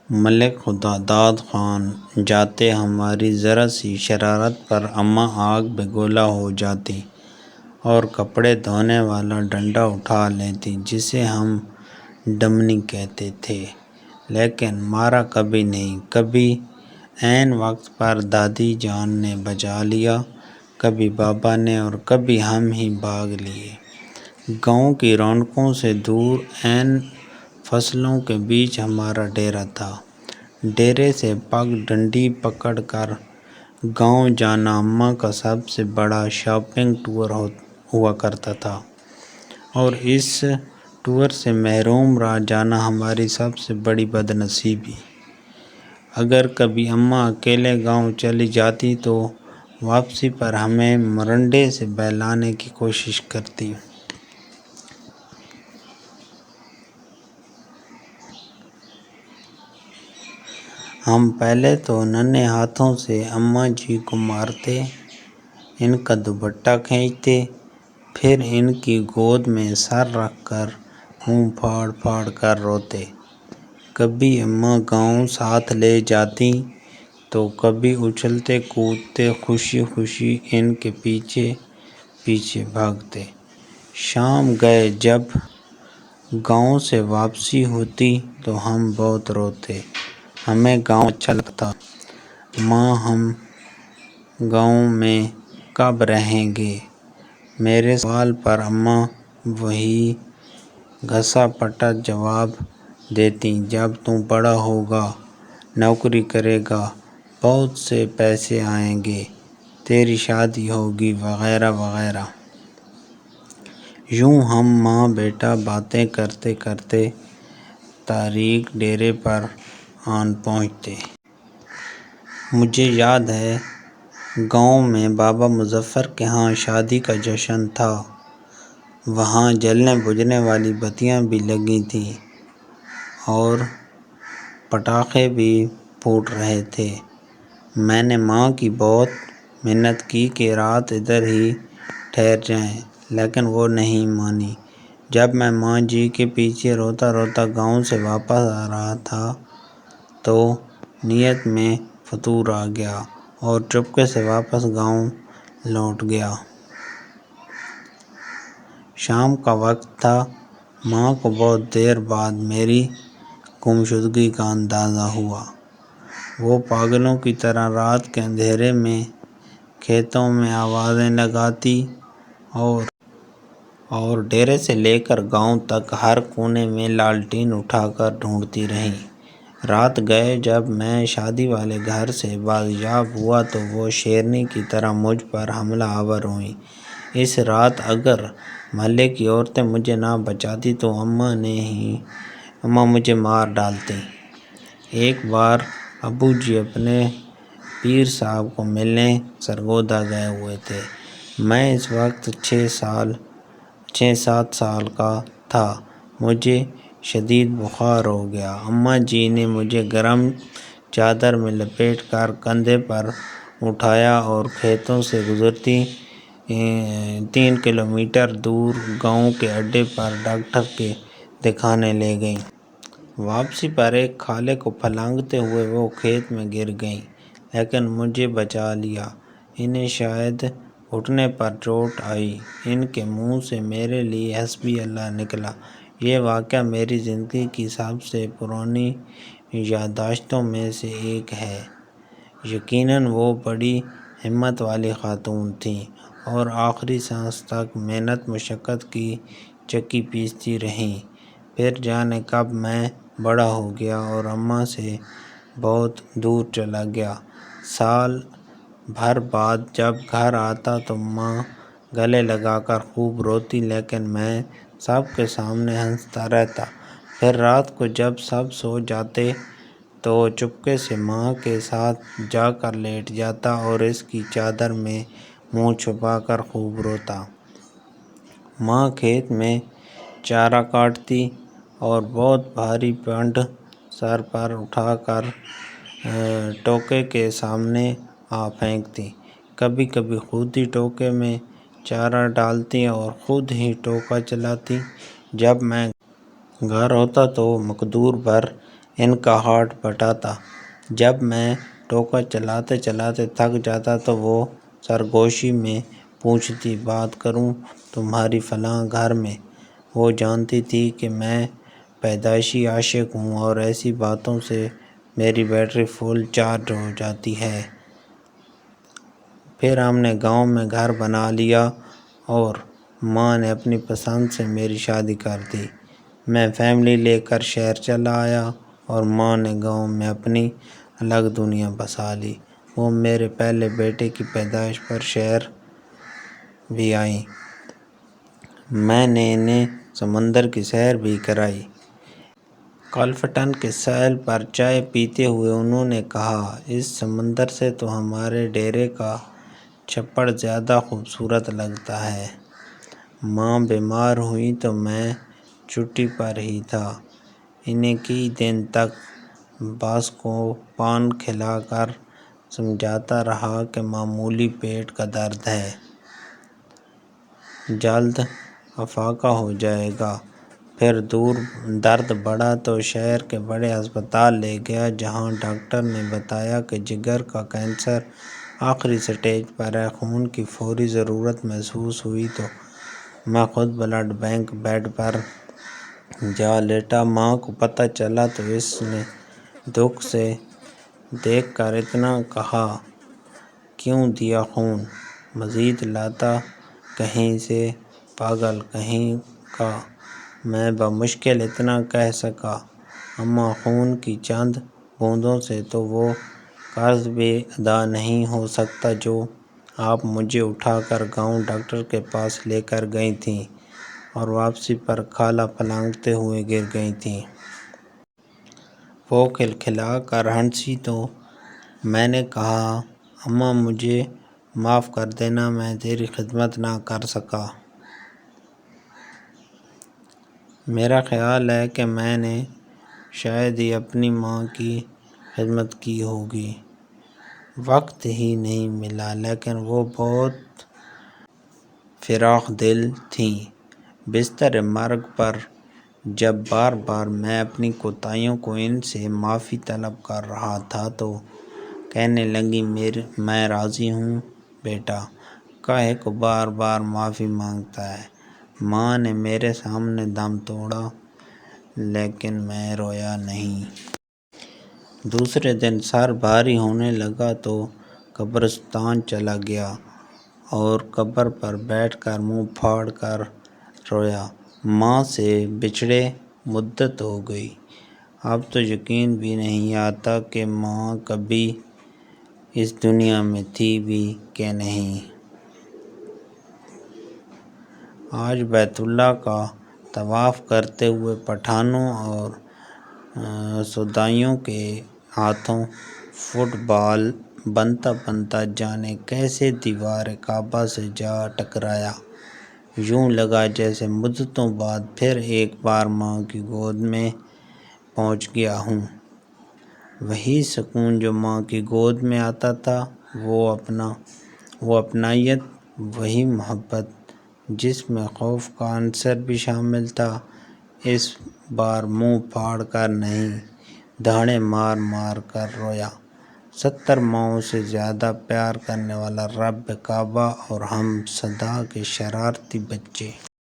ملک خدا داد خان جاتے ہماری ذرا سی شرارت پر اماں آگ بگولا ہو جاتی اور کپڑے دھونے والا ڈنڈا اٹھا لیتی جسے ہم ڈمنی کہتے تھے، لیکن مارا کبھی نہیں۔ کبھی عین وقت پر دادی جان نے بچا لیا، کبھی بابا نے اور کبھی ہم ہی بھاگ لیے۔ گاؤں کی رونقوں سے دور عین فصلوں کے بیچ ہمارا ڈیرا تھا۔ ڈیرے سے پگ ڈنڈی پکڑ کر گاؤں جانا اماں کا سب سے بڑا شاپنگ ٹور ہوا کرتا تھا، اور اس ٹور سے محروم رہ جانا ہماری سب سے بڑی بد نصیبی۔ اگر کبھی اماں اکیلے گاؤں چلی جاتی تو واپسی پر ہمیں مرنڈے سے بہلانے کی کوشش کرتی۔ ہم پہلے تو ننھے ہاتھوں سے اماں جی کو مارتے، ان کا دوپٹہ کھینچتے، پھر ان کی گود میں سر رکھ کر منہ پھاڑ پھاڑ کر روتے۔ کبھی اماں گاؤں ساتھ لے جاتیں تو کبھی اچھلتے کودتے خوشی خوشی ان کے پیچھے پیچھے بھاگتے۔ شام گئے جب گاؤں سے واپسی ہوتی تو ہم بہت روتے۔ ہمیں گاؤں اچھا لگتا، ماں ہم گاؤں میں کب رہیں گے؟ میرے سوال پر اماں وہی گھسا پٹا جواب دیتیں، جب تو بڑا ہوگا، نوکری کرے گا، بہت سے پیسے آئیں گے، تیری شادی ہوگی، وغیرہ وغیرہ۔ یوں ہم ماں بیٹا باتیں کرتے کرتے تاریک ڈیرے پر آن پہنچتے۔ مجھے یاد ہے گاؤں میں بابا مظفر کے ہاں شادی کا جشن تھا۔ وہاں جلنے بجھنے والی بتیاں بھی لگی تھیں اور پٹاخے بھی پھوٹ رہے تھے۔ میں نے ماں کی بہت منت کی کہ رات ادھر ہی ٹھہر جائیں، لیکن وہ نہیں مانی۔ جب میں ماں جی کے پیچھے روتا روتا گاؤں سے واپس آ رہا تھا تو نیت میں فطور آ گیا اور چپکے سے واپس گاؤں لوٹ گیا۔ شام کا وقت تھا۔ ماں کو بہت دیر بعد میری گمشدگی کا اندازہ ہوا۔ وہ پاگلوں کی طرح رات کے اندھیرے میں کھیتوں میں آوازیں لگاتی اور ڈیرے سے لے کر گاؤں تک ہر کونے میں لالٹین اٹھا کر ڈھونڈتی رہیں۔ رات گئے جب میں شادی والے گھر سے بازیاب ہوا تو وہ شیرنی کی طرح مجھ پر حملہ آور ہوئیں۔ اس رات اگر محلے کی عورتیں مجھے نہ بچاتیں تو اماں مجھے مار ڈالتیں۔ ایک بار ابو جی اپنے پیر صاحب کو ملنے سرگودا گئے ہوئے تھے۔ میں اس وقت 6-7 سال کا تھا۔ مجھے شدید بخار ہو گیا۔ اماں جی نے مجھے گرم چادر میں لپیٹ کر کندھے پر اٹھایا اور کھیتوں سے گزرتی 3 کلومیٹر دور گاؤں کے اڈے پر ڈاکٹر کے دکھانے لے گئیں۔ واپسی پر ایک کھالے کو پھلانگتے ہوئے وہ کھیت میں گر گئیں، لیکن مجھے بچا لیا۔ انہیں شاید گھٹنے پر چوٹ آئی۔ ان کے منہ سے میرے لیے حسبی اللہ نکلا۔ یہ واقعہ میری زندگی کی سب سے پرانی یادداشتوں میں سے ایک ہے۔ یقیناً وہ بڑی ہمت والی خاتون تھیں اور آخری سانس تک محنت مشقت کی چکی پیستی رہیں۔ پھر جانے کب میں بڑا ہو گیا اور اماں سے بہت دور چلا گیا۔ سال بھر بعد جب گھر آتا تو ماں گلے لگا کر خوب روتی، لیکن میں سب کے سامنے ہنستا رہتا۔ پھر رات کو جب سب سو جاتے تو چپکے سے ماں کے ساتھ جا کر لیٹ جاتا اور اس کی چادر میں منہ چھپا کر خوب روتا۔ ماں کھیت میں چارہ کاٹتی اور بہت بھاری پنڈ سر پر اٹھا کر ٹوکے کے سامنے آ پھینکتی۔ کبھی کبھی خود ہی ٹوکے میں چارہ ڈالتی اور خود ہی ٹوکا چلاتی۔ جب میں گھر ہوتا تو مقدور بھر ان کا ہارٹ بٹاتا۔ جب میں ٹوکا چلاتے چلاتے تھک جاتا تو وہ سرگوشی میں پوچھتی، بات کروں تمہاری فلاں گھر میں؟ وہ جانتی تھی کہ میں پیدائشی عاشق ہوں اور ایسی باتوں سے میری بیٹری فل چارج ہو جاتی ہے۔ پھر ہم نے گاؤں میں گھر بنا لیا اور ماں نے اپنی پسند سے میری شادی کر دی۔ میں فیملی لے کر شہر چلا آیا اور ماں نے گاؤں میں اپنی الگ دنیا بسا لی۔ وہ میرے پہلے بیٹے کی پیدائش پر شہر بھی آئیں۔ میں نے انہیں سمندر کی سیر بھی کرائی۔ کلفٹن کے ساحل پر چائے پیتے ہوئے انہوں نے کہا، اس سمندر سے تو ہمارے ڈیرے کا چھپڑ زیادہ خوبصورت لگتا ہے۔ ماں بیمار ہوئیں تو میں چھٹی پر ہی تھا۔ انہیں کئی دن تک باس کو پان کھلا کر سمجھاتا رہا کہ معمولی پیٹ کا درد ہے، جلد افاقہ ہو جائے گا۔ پھر درد بڑھا تو شہر کے بڑے ہسپتال لے گیا، جہاں ڈاکٹر نے بتایا کہ جگر کا کینسر آخری سٹیج پر ہے۔ خون کی فوری ضرورت محسوس ہوئی تو میں خود بلڈ بینک بیڈ پر جا لیٹا۔ ماں کو پتہ چلا تو اس نے دکھ سے دیکھ کر اتنا کہا، کیوں دیا خون؟ مزید لاتا کہیں سے، پاگل کہیں کا۔ میں بمشکل اتنا کہہ سکا، اماں خون کی چند بوندوں سے تو وہ قرض بھی ادا نہیں ہو سکتا جو آپ مجھے اٹھا کر گاؤں ڈاکٹر کے پاس لے کر گئی تھیں اور واپسی پر کھالا پھلانگتے ہوئے گر گئی تھیں۔ وہ کھلکھلا کر ہنسی تو میں نے کہا، اماں مجھے معاف کر دینا، میں تیری خدمت نہ کر سکا۔ میرا خیال ہے کہ میں نے شاید ہی اپنی ماں کی خدمت کی ہوگی، وقت ہی نہیں ملا، لیکن وہ بہت فراخ دل تھیں۔ بستر مرگ پر جب بار بار میں اپنی کوتاہیوں کو ان سے معافی طلب کر رہا تھا تو کہنے لگیں، میں راضی ہوں بیٹا، کاہے کو بار بار معافی مانگتا ہے۔ ماں نے میرے سامنے دم توڑا، لیکن میں رویا نہیں۔ دوسرے دن سر بھاری ہونے لگا تو قبرستان چلا گیا اور قبر پر بیٹھ کر منہ پھاڑ کر رویا۔ ماں سے بچھڑے مدت ہو گئی، اب تو یقین بھی نہیں آتا کہ ماں کبھی اس دنیا میں تھی بھی کہ نہیں۔ آج بیت اللہ کا طواف کرتے ہوئے پٹھانوں اور سودائیوں کے ہاتھوں فٹ بال بنتا بنتا جانے کیسے دیوار کعبہ سے جا ٹکرایا۔ یوں لگا جیسے مدتوں بعد پھر ایک بار ماں کی گود میں پہنچ گیا ہوں۔ وہی سکون جو ماں کی گود میں آتا تھا، وہ اپنائیت، وہی محبت جس میں خوف کا عنصر بھی شامل تھا۔ اس بار منہ پھاڑ کر نہیں، دھاڑے مار مار کر رویا۔ 70 ماؤں سے زیادہ پیار کرنے والا رب کعبہ اور ہم صدا کے شرارتی بچے۔